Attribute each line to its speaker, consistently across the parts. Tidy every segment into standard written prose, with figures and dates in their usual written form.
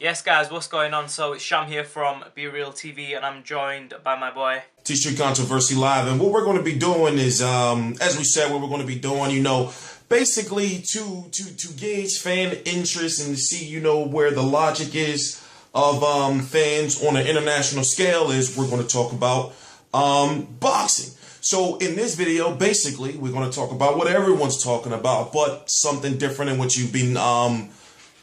Speaker 1: Yes, guys, what's going on? So it's Sham here from Be Real TV, and I'm joined by my boy
Speaker 2: T-Street Controversy Live. And what we're going to be doing is, as we said, what we're going to be doing, basically to gauge fan interest and to see, where the logic is of fans on an international scale is we're going to talk about boxing. So in this video, basically, we're going to talk about what everyone's talking about, but something different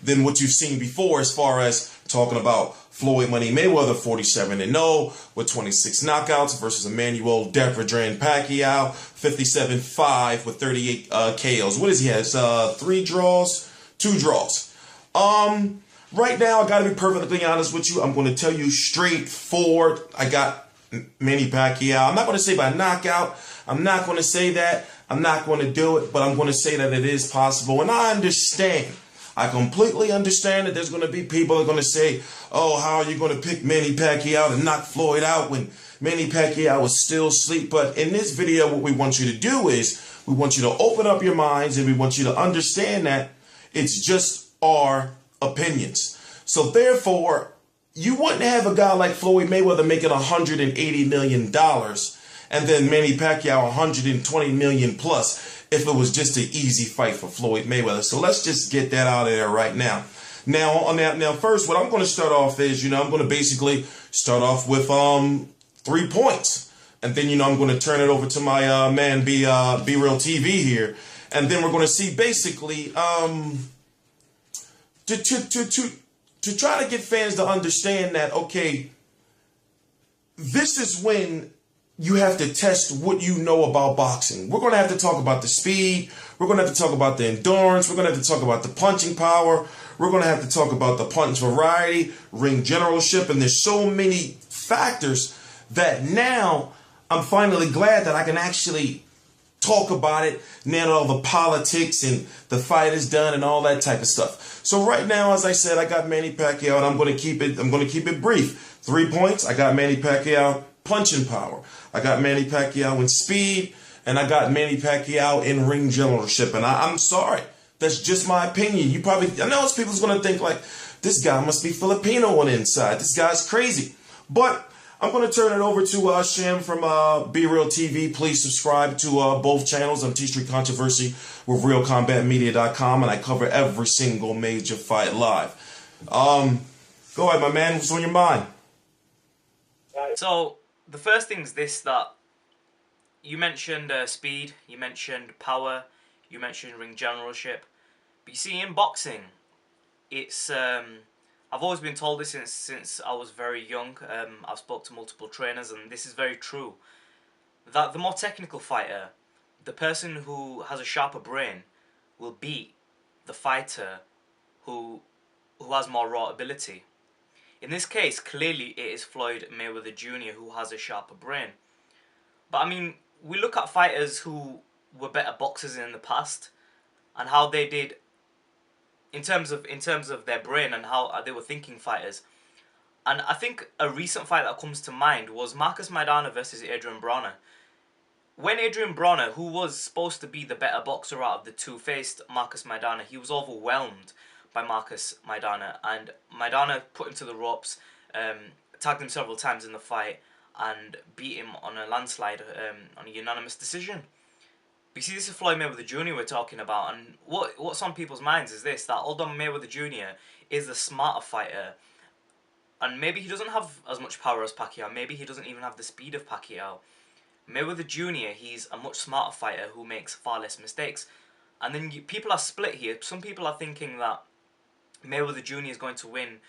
Speaker 2: than what you've seen before, as far as talking about Floyd Money Mayweather 47-0 with 26 knockouts versus Emmanuel Deverdrain Pacquiao 57-5 with 38 KOs. What is he has? 3 draws, 2 draws. Right now, I got to be perfectly honest with you. I'm going to tell you straightforward. I got Manny Pacquiao. I'm not going to say by knockout. I'm not going to say that. I'm not going to do it, but I'm going to say that it is possible. And I understand. I completely understand that there's going to be people that are going to say, oh, how are you going to pick Manny Pacquiao to knock Floyd out when Manny Pacquiao is still asleep? But in this video, what we want you to do is we want you to open up your minds and we want you to understand that it's just our opinions. So therefore, you wouldn't have a guy like Floyd Mayweather making $180 million and then Manny Pacquiao $120 million plus if it was just an easy fight for Floyd Mayweather. So let's just get that out of there right now. Now, first, what I'm going to start off is, I'm going to basically start off with 3 points. And then, I'm going to turn it over to my man, Be Real TV here. And then we're going to see basically to try to get fans to understand that, okay, this is when you have to test what you know about boxing. We're going to have to talk about the speed. We're going to have to talk about the endurance. We're going to have to talk about the punching power. We're going to have to talk about the punch variety, ring generalship, and there's so many factors that now I'm finally glad that I can actually talk about it now that all the politics and the fight is done and all that type of stuff. So right now, as I said, I got Manny Pacquiao, and I'm going to keep it brief. 3 points. I got Manny Pacquiao punching power. I got Manny Pacquiao in speed, and I got Manny Pacquiao in ring generalship. And I'm sorry, that's just my opinion. I know people's going to think like, this guy must be Filipino on the inside. This guy's crazy. But I'm going to turn it over to Sham from Be Real TV. Please subscribe to both channels. I'm T-Street Controversy with RealCombatMedia.com, and I cover every single major fight live. Go ahead, my man. What's on your mind?
Speaker 1: So the first thing is this, that you mentioned speed, you mentioned power, you mentioned ring generalship. But you see, in boxing, it's I've always been told this since I was very young. I've spoke to multiple trainers, and this is very true, that the more technical fighter, the person who has a sharper brain, will beat the fighter who has more raw ability. In this case, clearly it is Floyd Mayweather Jr. who has a sharper brain. But I mean, we look at fighters who were better boxers in the past and how they did in terms of their brain and how they were thinking fighters. And I think a recent fight that comes to mind was Marcus Maidana versus Adrian Broner. When Adrian Broner, who was supposed to be the better boxer out of the two, faced Marcus Maidana, he was overwhelmed by Marcus Maidana, and Maidana put him to the ropes, tagged him several times in the fight, and beat him on a landslide, on a unanimous decision. But you see, this is Floyd Mayweather Jr. we're talking about, and what's on people's minds is this, that although Mayweather Jr. is the smarter fighter, and maybe he doesn't have as much power as Pacquiao, maybe he doesn't even have the speed of Pacquiao, Mayweather Jr., he's a much smarter fighter who makes far less mistakes. And then people are split here. Some people are thinking that Mayweather Jr. is going to win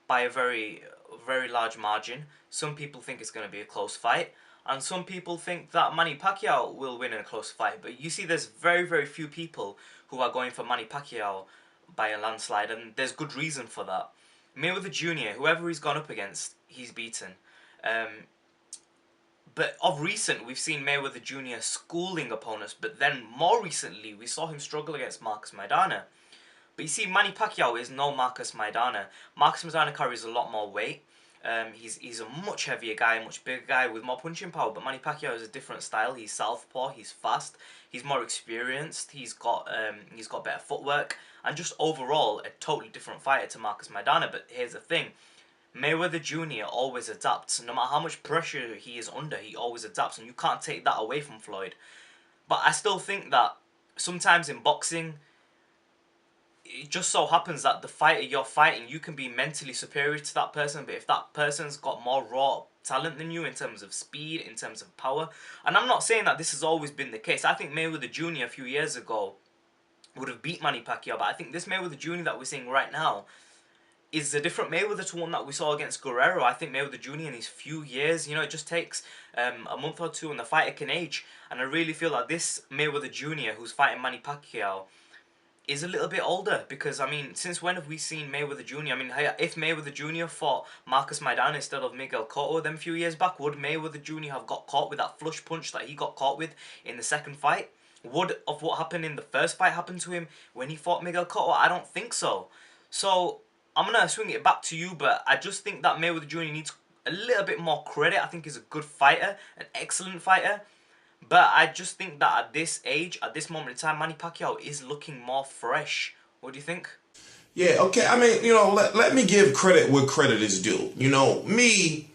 Speaker 1: by a very, very large margin. Some people think it's going to be a close fight. And some people think that Manny Pacquiao will win in a close fight. But you see, there's very, very few people who are going for Manny Pacquiao by a landslide. And there's good reason for that. Mayweather Jr., whoever he's gone up against, he's beaten. But of recent, we've seen Mayweather Jr. schooling opponents. But then more recently, we saw him struggle against Marcus Maidana. But you see, Manny Pacquiao is no Marcus Maidana. Marcus Maidana carries a lot more weight. He's a much heavier guy, much bigger guy with more punching power. But Manny Pacquiao is a different style. He's southpaw. He's fast. He's more experienced. He's got better footwork, and just overall a totally different fighter to Marcus Maidana. But here's the thing. Mayweather Jr. always adapts. No matter how much pressure he is under, he always adapts, and you can't take that away from Floyd. But I still think that sometimes in boxing, it just so happens that the fighter you're fighting, you can be mentally superior to that person, but if that person's got more raw talent than you in terms of speed, in terms of power, and I'm not saying that this has always been the case. I think Mayweather Jr. a few years ago would have beat Manny Pacquiao, but I think this Mayweather Jr. that we're seeing right now is a different Mayweather to one that we saw against Guerrero. I think Mayweather Jr. in his few years, you know, it just takes a month or two and the fighter can age. And I really feel like this Mayweather Jr. who's fighting Manny Pacquiao is a little bit older, because, I mean, since when have we seen Mayweather Jr.? I mean, if Mayweather Jr. fought Marcus Maidana instead of Miguel Cotto them few years back, would Mayweather Jr. have got caught with that flush punch that he got caught with in the second fight? Would of what happened in the first fight happen to him when he fought Miguel Cotto? I don't think so. So I'm going to swing it back to you, but I just think that Mayweather Jr. needs a little bit more credit. I think he's a good fighter, an excellent fighter. But I just think that at this age, at this moment in time, Manny Pacquiao is looking more fresh. What do you think?
Speaker 2: Yeah, okay. I mean, you know, let me give credit where credit is due. You know, me,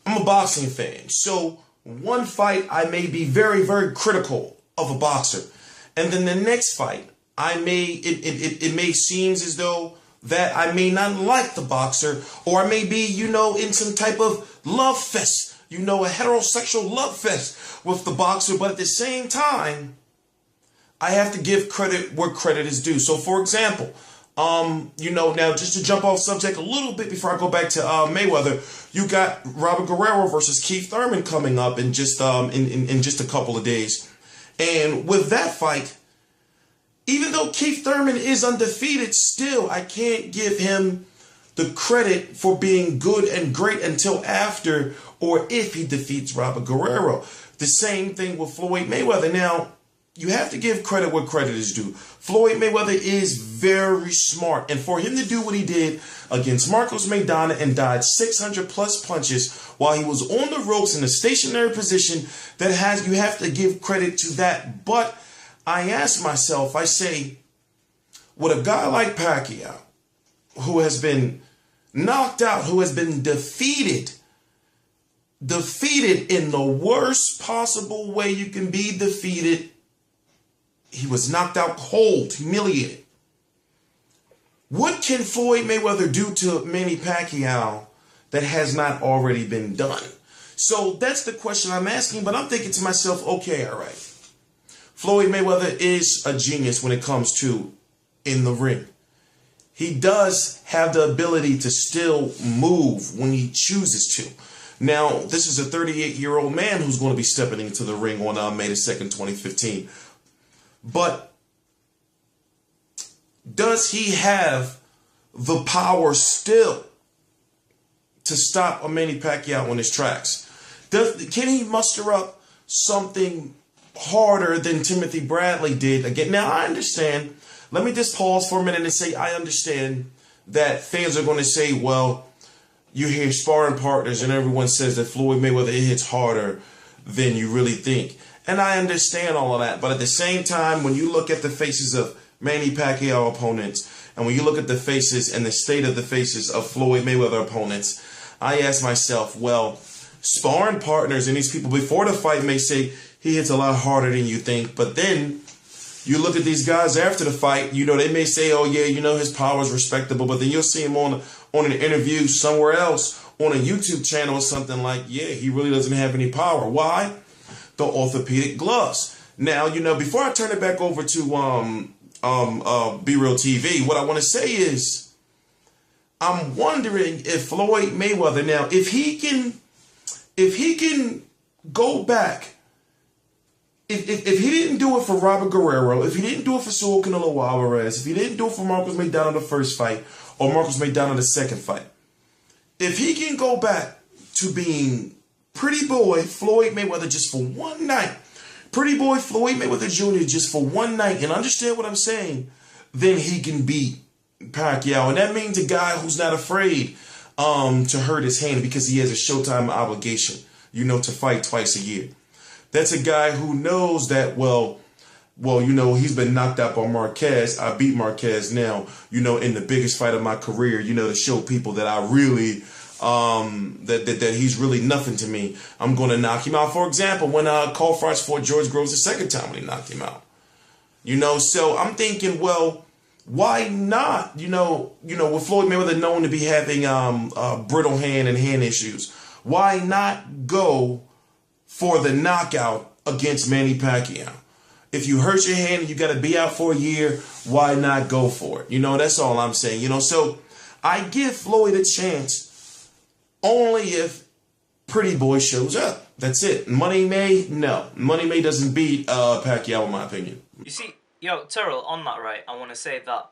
Speaker 2: I'm a boxing fan. So one fight, I may be very, very critical of a boxer. And then the next fight, it may seem as though that I may not like the boxer, or I may be, you know, in some type of love fest, you know, a heterosexual love fest with the boxer. But at the same time, I have to give credit where credit is due. So, for example, you know, now just to jump off subject a little bit before I go back to Mayweather, you got Robert Guerrero versus Keith Thurman coming up in just in just a couple of days. And with that fight, even though Keith Thurman is undefeated, still I can't give him the credit for being good and great until after or if he defeats Robert Guerrero. The same thing with Floyd Mayweather. Now, you have to give credit where credit is due. Floyd Mayweather is very smart, and for him to do what he did against Marcos Maidana and died 600 plus punches while he was on the ropes in a stationary position, you have to give credit to that. But I ask myself, I say, would a guy like Pacquiao, who has been knocked out, who has been defeated in the worst possible way you can be defeated, he was knocked out cold, humiliated. What can Floyd Mayweather do to Manny Pacquiao that has not already been done? So that's the question I'm asking, but I'm thinking to myself, okay, all right. Floyd Mayweather is a genius when it comes to in the ring. He does have the ability to still move when he chooses to. Now, this is a 38-year-old man who's going to be stepping into the ring on May the 2nd, 2015. But does he have the power still to stop a Manny Pacquiao on his tracks? Can he muster up something harder than Timothy Bradley did again? Now, I understand. Let me just pause for a minute and say I understand that fans are going to say, well, you hear sparring partners and everyone says that Floyd Mayweather hits harder than you really think. And I understand all of that. But at the same time, when you look at the faces of Manny Pacquiao opponents, and when you look at the faces and the state of the faces of Floyd Mayweather opponents, I ask myself, well, sparring partners and these people before the fight may say he hits a lot harder than you think. But then you look at these guys after the fight, you know, they may say, oh, yeah, you know, his power is respectable. But then you'll see him on an interview somewhere else on a YouTube channel or something like, yeah, he really doesn't have any power. Why? The orthopedic gloves. Now, you know, before I turn it back over to Be Real TV, what I want to say is I'm wondering if Floyd Mayweather now, if he can go back, if he didn't do it for Robert Guerrero, if he didn't do it for Saul Canelo Alvarez, if he didn't do it for Marcos Maidana the first fight or Marcos Maidana the second fight, if he can go back to being pretty boy Floyd Mayweather just for one night, pretty boy Floyd Mayweather Jr. just for one night, and understand what I'm saying, then he can beat Pacquiao. And that means a guy who's not afraid to hurt his hand because he has a Showtime obligation, you know, to fight twice a year. That's a guy who knows that, well, well, he's been knocked out by Marquez. I beat Marquez now, in the biggest fight of my career, to show people that I really, that he's really nothing to me. I'm going to knock him out. For example, when Cole Frost fought George Groves the second time when he knocked him out. So I'm thinking, well, why not? With Floyd Mayweather known to be having brittle hand and hand issues, why not go for the knockout against Manny Pacquiao? If you hurt your hand and you got to be out for a year, why not go for it? That's all I'm saying. So I give Floyd a chance only if Pretty Boy shows up. That's it. Money May, no. Money May doesn't beat Pacquiao, in my opinion.
Speaker 1: You see, Terrell, on that, right, I want to say that,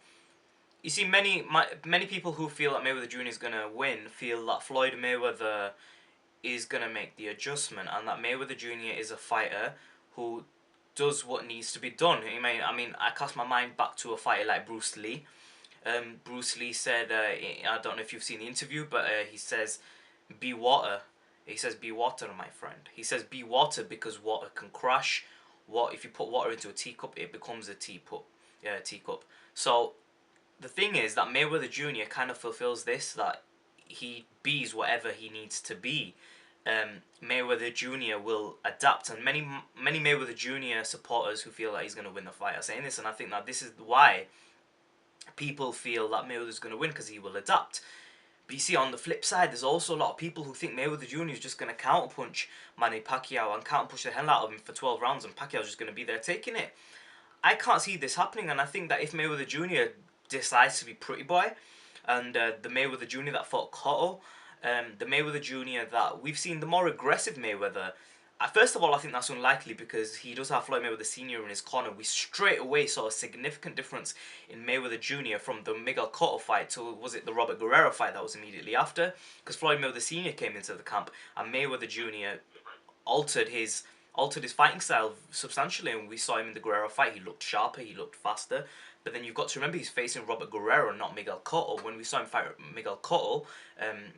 Speaker 1: you see, many people who feel that Mayweather Jr. is going to win feel that Floyd Mayweather is going to make the adjustment, and that Mayweather Jr. is a fighter who does what needs to be done. I cast my mind back to a fighter like Bruce Lee. Bruce Lee said, I don't know if you've seen the interview, but he says, be water. He says, be water, my friend. He says, be water because water can crash. If you put water into a teacup, it becomes a teacup. So the thing is that Mayweather Jr. kind of fulfills this, that he bees whatever he needs to be. Mayweather Jr. will adapt, and many Mayweather Jr. supporters who feel that he's going to win the fight are saying this, and I think that this is why people feel that Mayweather's going to win, because he will adapt. But you see, on the flip side, there's also a lot of people who think Mayweather Jr. is just going to counterpunch Manny Pacquiao and counterpunch the hell out of him for 12 rounds, and Pacquiao's just going to be there taking it. I can't see this happening, and I think that if Mayweather Jr. decides to be Pretty Boy, and the Mayweather Jr. that fought Cotto, the Mayweather Jr. that we've seen, the more aggressive Mayweather, first of all, I think that's unlikely because he does have Floyd Mayweather Sr. in his corner. We straight away saw a significant difference in Mayweather Jr. from the Miguel Cotto fight to, was it the Robert Guerrero fight that was immediately after? Because Floyd Mayweather Sr. came into the camp and Mayweather Jr. altered his fighting style substantially, and we saw him in the Guerrero fight. He looked sharper, he looked faster. But then you've got to remember he's facing Robert Guerrero, not Miguel Cotto. When we saw him fight Miguel Cotto,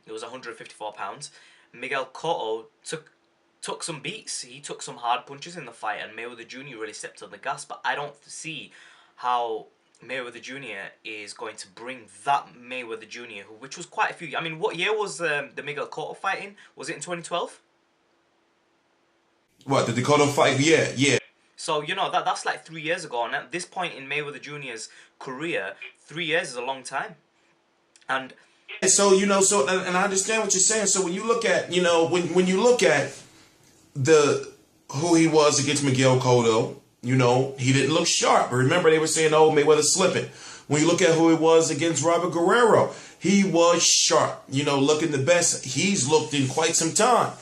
Speaker 1: it was 154 pounds. Miguel Cotto took some beats. He took some hard punches in the fight, and Mayweather Jr. really stepped on the gas. But I don't see how Mayweather Jr. is going to bring that Mayweather Jr., which was quite a few. I mean, what year was the Miguel Cotto fight in? Was it in 2012?
Speaker 2: What, the Cotto fight? Yeah.
Speaker 1: So, that's like 3 years ago. And at this point in Mayweather Jr.'s career, 3 years is a long time. And
Speaker 2: so, and I understand what you're saying. So when you look at, when you look at who he was against Miguel Cotto, he didn't look sharp. But remember, they were saying, oh, Mayweather's slipping. When you look at who he was against Robert Guerrero, he was sharp, looking the best he's looked in quite some time.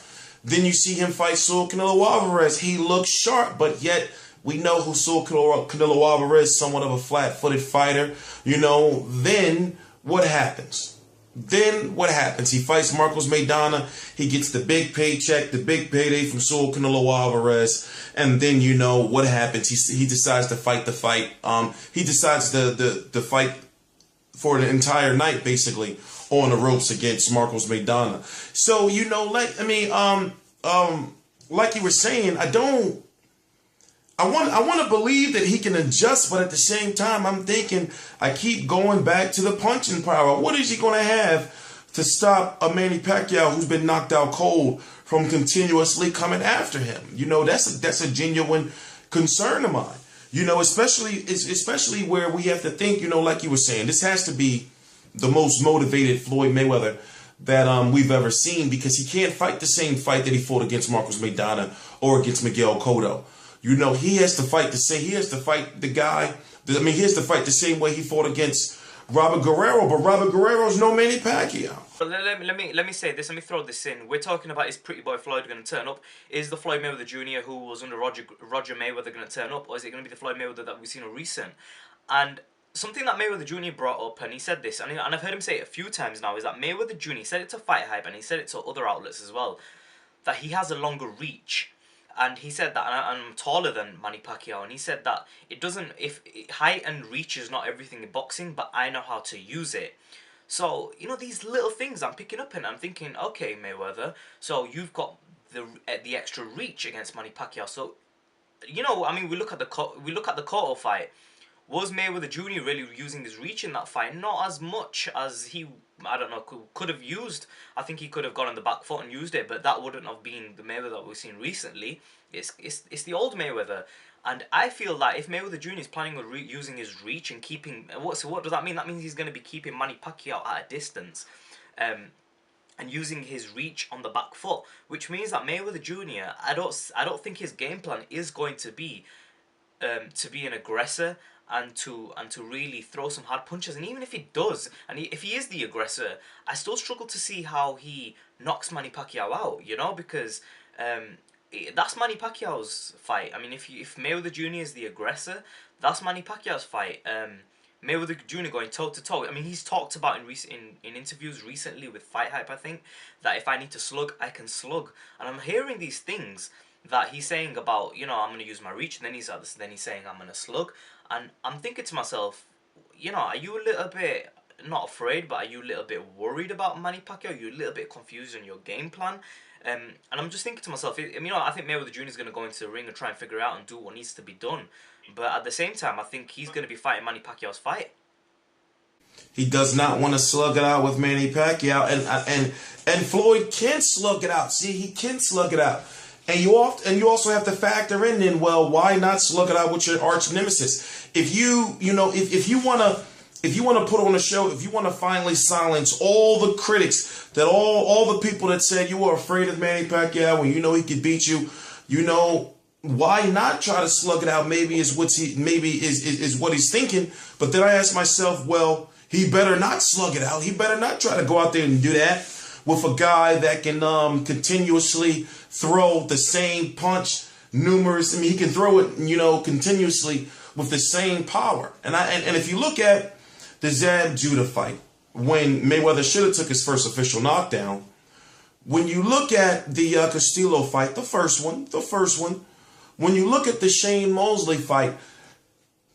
Speaker 2: Then you see him fight Saul Canelo Alvarez. He looks sharp, but yet we know who Saul Canelo Alvarez is, somewhat of a flat-footed fighter. Then what happens? He fights Marcos Maidana. He gets the big paycheck, the big payday from Saul Canelo Alvarez. And then what happens? He decides to fight the fight. He decides to fight for an entire night, basically, on the ropes against Marcos Maidana. So, like you were saying, I want to believe that he can adjust, but at the same time, I'm thinking, I keep going back to the punching power. What is he going to have to stop a Manny Pacquiao who's been knocked out cold from continuously coming after him? That's a genuine concern of mine. Especially where we have to think, like you were saying, this has to be the most motivated Floyd Mayweather that we've ever seen, because he can't fight the same fight that he fought against Marcos Maidana or against Miguel Cotto. He has to fight he has to fight the same way he fought against Robert Guerrero, but Robert Guerrero's no Manny Pacquiao.
Speaker 1: But let me say this. Let me throw this in. We're talking about, is Pretty Boy Floyd going to turn up? Is the Floyd Mayweather Jr. who was under Roger Mayweather going to turn up, or is it going to be the Floyd Mayweather that we've seen in recent? And something that Mayweather Jr. brought up, and he said this, and I've heard him say it a few times now, is that Mayweather Jr. He said it to Fight Hype, and he said it to other outlets as well, that he has a longer reach. And he said that, and I'm taller than Manny Pacquiao, and he said that if height and reach is not everything in boxing, but I know how to use it. So, these little things I'm picking up, and I'm thinking, okay, Mayweather, so you've got the extra reach against Manny Pacquiao, so you know, I mean, we look at the Cotto fight. Was Mayweather Jr. really using his reach in that fight? Not as much as he, I don't know, could have used. I think he could have gone on the back foot and used it, but that wouldn't have been the Mayweather that we've seen recently. It's the old Mayweather. And I feel that if Mayweather Jr. is planning on using his reach and keeping... what does that mean? That means he's going to be keeping Manny Pacquiao at a distance. And using his reach on the back foot, which means that Mayweather Jr. I don't think his game plan is going to be an aggressor and to really throw some hard punches. And even if he does, and if he is the aggressor, I still struggle to see how he knocks Manny Pacquiao out. You know, because that's Manny Pacquiao's fight. I mean, if Mayweather Jr. is the aggressor, that's Manny Pacquiao's fight. Mayweather Jr. going toe to toe. I mean, he's talked about in interviews recently with Fight Hype, I think, that if I need to slug, I can slug. And I'm hearing these things that he's saying about, you know, I'm gonna use my reach, and then he's saying I'm gonna slug, and I'm thinking to myself, you know, are you a little bit not afraid, but are you a little bit worried about Manny Pacquiao? Are you a little bit confused on your game plan? And I'm just thinking to myself, you know, I think Mayweather Jr. is going to go into the ring and try and figure it out and do what needs to be done. But at the same time, I think he's going to be fighting Manny Pacquiao's fight.
Speaker 2: He does not want to slug it out with Manny Pacquiao, and Floyd can slug it out. See, he can slug it out, and you also have to factor in then. Well, why not slug it out with your arch nemesis? If you want to put on a show, if you want to finally silence all the critics, that all the people that said you were afraid of Manny Pacquiao when you know he could beat you, you know. Why not try to slug it out? Maybe is what he's thinking. But then I ask myself, well, he better not slug it out. He better not try to go out there and do that with a guy that can continuously throw the same punch numerous. I mean, he can throw it, you know, continuously with the same power. And if you look at the Zab Judah fight, when Mayweather should have took his first official knockdown, when you look at the Castillo fight, the first one. When you look at the Shane Mosley fight,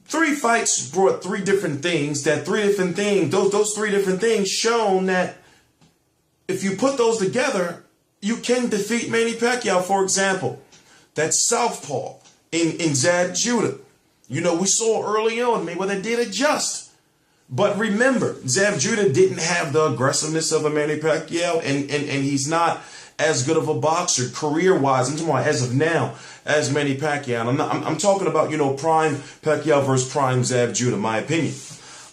Speaker 2: 3 fights brought 3 different things. Those 3 different things shown that if you put those together, you can defeat Manny Pacquiao. For example, that southpaw in Zab Judah. You know, we saw early on Mayweather did adjust. But remember, Zab Judah didn't have the aggressiveness of a Manny Pacquiao, and he's not as good of a boxer career-wise. I'm talking about as of now as Manny Pacquiao. And I'm talking about, you know, prime Pacquiao versus prime Zab Judah, my opinion.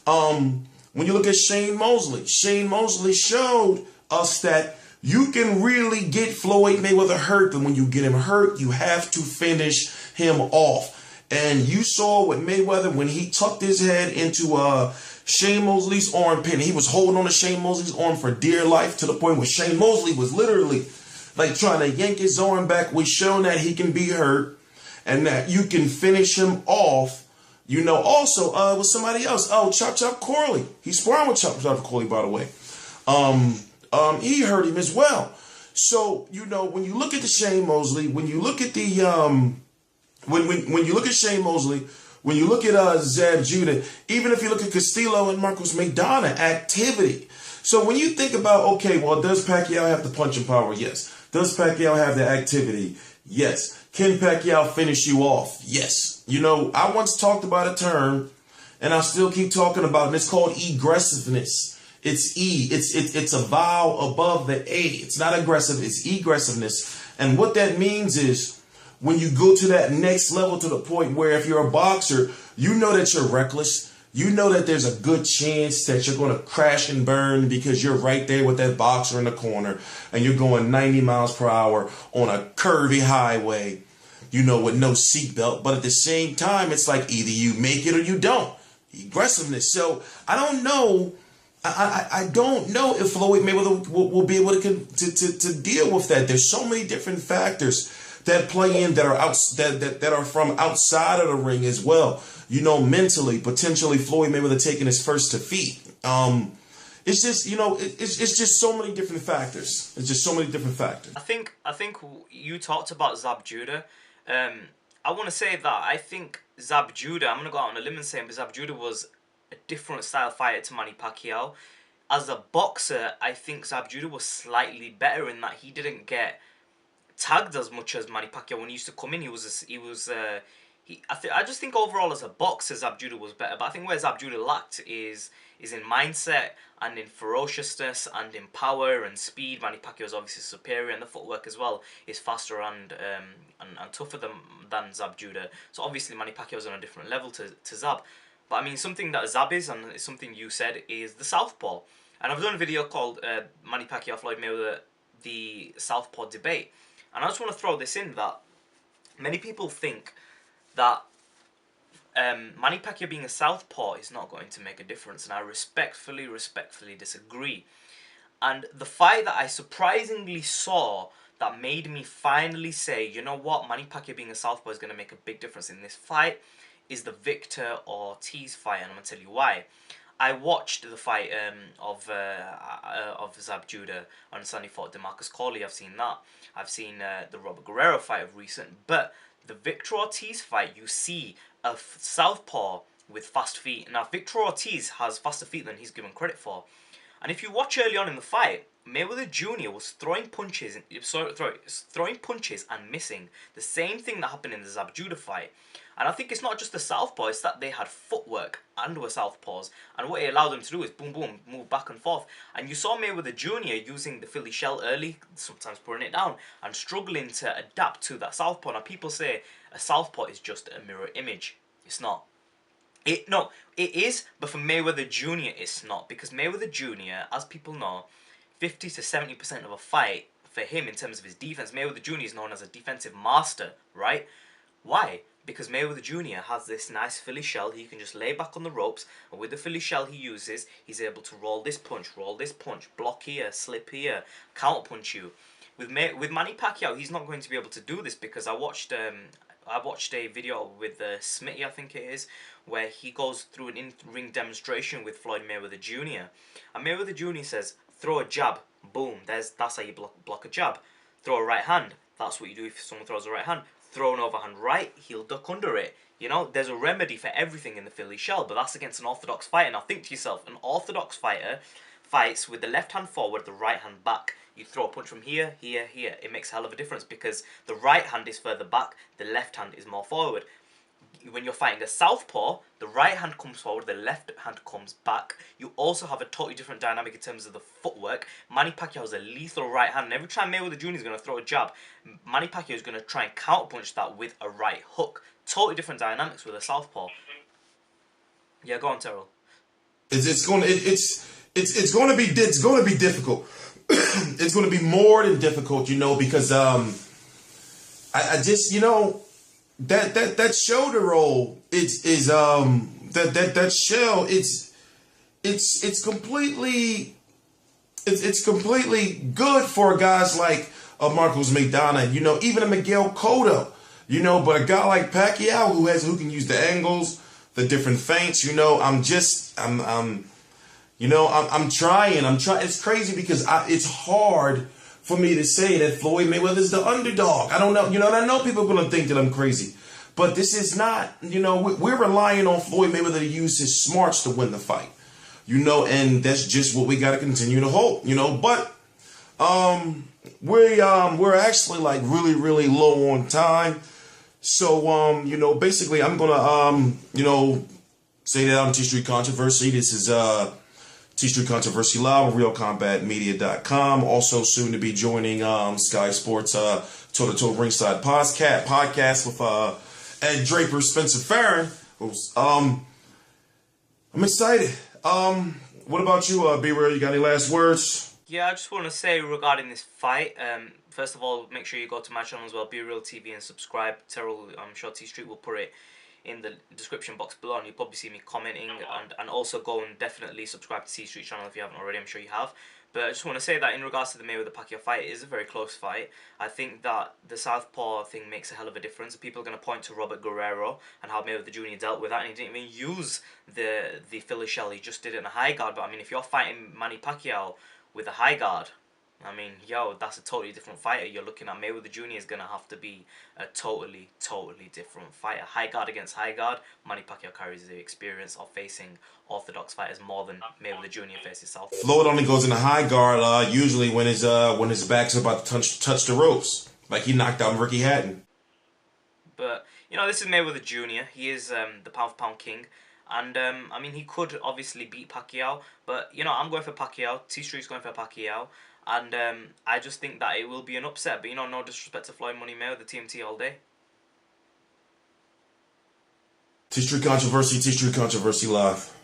Speaker 2: When you look at Shane Mosley showed us that you can really get Floyd Mayweather hurt, but when you get him hurt, you have to finish him off. And you saw with Mayweather when he tucked his head into Shane Mosley's armpit. He was holding on to Shane Mosley's arm for dear life, to the point where Shane Mosley was literally like trying to yank his arm back. We've shown that he can be hurt and that you can finish him off. You know, also with somebody else. Oh, Chop Chop Corley. He's sparring with Chop Chop Corley, by the way. He hurt him as well. So, you know, when you look at the Shane Mosley, when you look at the when you look at Shane Mosley, when you look at Zab Judah, even if you look at Castillo and Marcos Maidana, activity. So when you think about, okay, well, does Pacquiao have the punching power? Yes. Does Pacquiao have the activity? Yes. Can Pacquiao finish you off? Yes. You know, I once talked about a term, and I still keep talking about it, and it's called aggressiveness. It's E. It's a vowel above the A. It's not aggressive. It's aggressiveness. And what that means is, when you go to that next level, to the point where if you're a boxer, you know that you're reckless. You know that there's a good chance that you're going to crash and burn because you're right there with that boxer in the corner and you're going 90 miles per hour on a curvy highway, you know, with no seatbelt. But at the same time, it's like either you make it or you don't. Aggressiveness. So I don't know. I don't know if Floyd Mayweather will be able to deal with that. There's so many different factors that play in that are that are from outside of the ring as well. You know, mentally, potentially Floyd Mayweather taking his first defeat. It's just, you know, it's just so many different factors. It's just so many different factors.
Speaker 1: I think you talked about Zab Judah. I want to say that I think Zab Judah, I'm going to go out on a limb and say, but Zab Judah was a different style fighter to Manny Pacquiao. As a boxer, I think Zab Judah was slightly better in that he didn't get tagged as much as Manny Pacquiao when he used to come in. I just think overall as a boxer, Zab Judah was better. But I think where Zab Judah lacked is in mindset and in ferociousness and in power and speed. Manny Pacquiao is obviously superior, and the footwork as well is faster and tougher than Zab Judah. So obviously Manny Pacquiao is on a different level to Zab. But I mean, something that Zab is, and it's something you said, is the southpaw. And I've done a video called Manny Pacquiao, Floyd Mayweather, the southpaw debate. And I just want to throw this in, that many people think that Manny Pacquiao being a southpaw is not going to make a difference, and I respectfully disagree. And the fight that I surprisingly saw that made me finally say, you know what, Manny Pacquiao being a southpaw is going to make a big difference in this fight, is the Victor Ortiz fight, and I'm going to tell you why. I watched the fight of Zab Judah on Sunday, fought DeMarcus Corley. I've seen that. I've seen the Robert Guerrero fight of recent, but the Victor Ortiz fight, you see a southpaw with fast feet. Now, Victor Ortiz has faster feet than he's given credit for. And if you watch early on in the fight, Mayweather Jr. was throwing punches and missing. The same thing that happened in the Zab Judah fight. And I think it's not just the southpaw, it's that they had footwork and were southpaws. And what it allowed them to do is boom, boom, move back and forth. And you saw Mayweather Jr. using the Philly shell early, sometimes putting it down, and struggling to adapt to that southpaw. Now, people say a southpaw is just a mirror image. It's not. It is, but for Mayweather Jr. it's not. Because Mayweather Jr., as people know, 50 to 70% of a fight for him in terms of his defense, Mayweather Jr. is known as a defensive master, right? Why? Because Mayweather Jr. has this nice Philly shell. He can just lay back on the ropes, and with the Philly shell he uses, he's able to roll this punch, block here, slip here, counter punch you. With Manny Pacquiao, he's not going to be able to do this, because I watched a video with Smitty, I think it is, where he goes through an in-ring demonstration with Floyd Mayweather Jr. And Mayweather Jr. says, throw a jab, boom, that's how you block a jab. Throw a right hand, that's what you do if someone throws a right hand. Throw an overhand right, he'll duck under it. You know, there's a remedy for everything in the Philly shell, but that's against an orthodox fighter. Now think to yourself, an orthodox fighter fights with the left hand forward, the right hand back. You throw a punch from here, here, here. It makes a hell of a difference, because the right hand is further back, the left hand is more forward. When you're fighting a southpaw, the right hand comes forward, the left hand comes back. You also have a totally different dynamic in terms of the footwork. Manny Pacquiao has a lethal right hand, and every time Mayweather Jr. is going to throw a jab, Manny Pacquiao is going to try and counterpunch that with a right hook. Totally different dynamics with a southpaw. Yeah, go on, Terrell.
Speaker 2: It's going to be difficult. It's going to be more than difficult, you know, because I just, you know, that shoulder roll that shell, it's completely good for guys like Marcos McDonough, you know, even a Miguel Cotto, you know, but a guy like Pacquiao who can use the angles, the different feints, you know, I'm trying. It's crazy because it's hard for me to say that Floyd Mayweather is the underdog. I don't know. You know, and I know people are going to think that I'm crazy. But this is not, you know, we're relying on Floyd Mayweather to use his smarts to win the fight. You know, and that's just what we got to continue to hope, you know. But we're actually like really low on time. So, you know, basically I'm going to, you know, say that I'm T Street Controversy. This is T Street Controversy Live on RealCombatMedia.com. Also soon to be joining Sky Sports Toe-to-Toe Ringside podcast with Ed Draper, Spencer Farron. I'm excited. What about you, B-Real? You got any last words?
Speaker 1: Yeah, I just want to say regarding this fight, first of all, make sure you go to my channel as well, B-Real TV, and subscribe. Terrell, I'm sure T Street will put it in the description box below, and you'll probably see me commenting, and also go and definitely subscribe to T Street channel if you haven't already. I'm sure you have. But I just want to say that in regards to the Mayweather-Pacquiao fight, it is a very close fight. I think that the southpaw thing makes a hell of a difference. People are going to point to Robert Guerrero and how Mayweather Jr. dealt with that, and he didn't even use the Philly shell. He just did it in a high guard. But I mean, if you're fighting Manny Pacquiao with a high guard, I mean, yo, that's a totally different fighter. You're looking at Mayweather Jr. is going to have to be a totally different fighter. High guard against high guard, Manny Pacquiao carries the experience of facing orthodox fighters more than Mayweather Jr. faces southpaw.
Speaker 2: Floyd only goes in the high guard usually when his back's about to touch the ropes. Like he knocked out Ricky Hatton.
Speaker 1: But, you know, this is Mayweather Jr. He is the pound for pound king. And, I mean, he could obviously beat Pacquiao. But, you know, I'm going for Pacquiao. T-Street's going for Pacquiao. And I just think that it will be an upset. But, you know, no disrespect to Floyd Money Mayweather, TMT all day.
Speaker 2: T-Street Controversy Live.